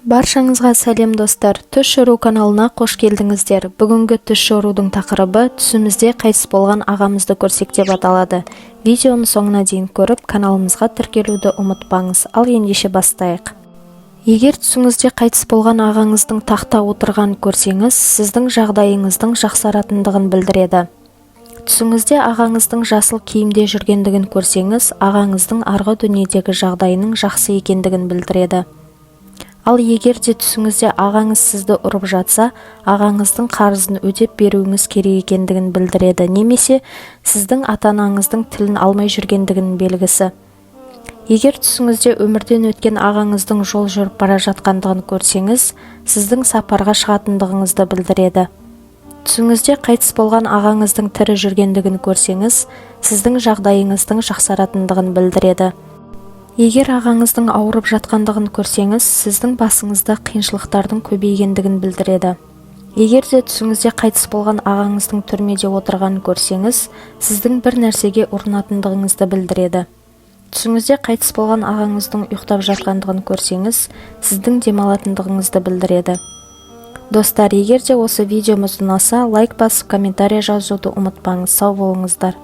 Баршаңызға сәлем достар, түс жору каналына қош келдіңіздер. Бүгінгі түс жорудың тақырыбы түсімізде қайтыс болған ағамызды көрсек деп аталады. Видеоны соңына дейін көріп, каналымызға тіркелуді ұмытпаңыз. Ал ендеше бастайық. Егер түсіңізде қайтыс болған ағаңыздың тақта отырған көрсеңіз, сіздің жағдайыңыздың жақсаратындығын білдіреді. Түсіңізде ағаңыздың жасыл киімде жүргендігін көрсеңіз, ағаңыздың арғы дүниедегі жағдайының жақсы екендігін білдіреді. Ал егер де түсіңізде ағаңыз сізді ұрып жатса, ағаңыздың қарызын өтеп беруіңіз керек екендігін білдіреді, немесе сіздің ата-анаңыздың тілін алмай жүргендігінің белгісі. Егер түсіңізде өмірден өткен ағаңыздың жол жүріп бара жатқандығын көрсеңіз, сіздің сапарға шығатындығыңызды білдіреді. Түсіңізде қайтыс болған ағаңыздың тірі жүргендігін көрсеңіз, сіздің жағдайыңыздың жақсаратындығын білдіреді. Егер ағаңыздың ауырып жатқандығын көрсеңіз, сіздің басыңызда қиыншылықтардың көбейгендігін білдіреді. Егер де түсіңізде қайтыс болған ағаңыздың түрмеде отырғанын көрсеңіз, сіздің бір нәрсеге ұрынатындығыңызды білдіреді. Түсіңізде қайтыс болған ағаңыздың ұйықтап жатқандығын көрсеңіз, сіздің демалатындығыңызды білдіреді. Достар, егер де осы видеомыз ұнаса, лайк басып, комментарий жазуды ұмытпаңыз. Сау болыңыздар.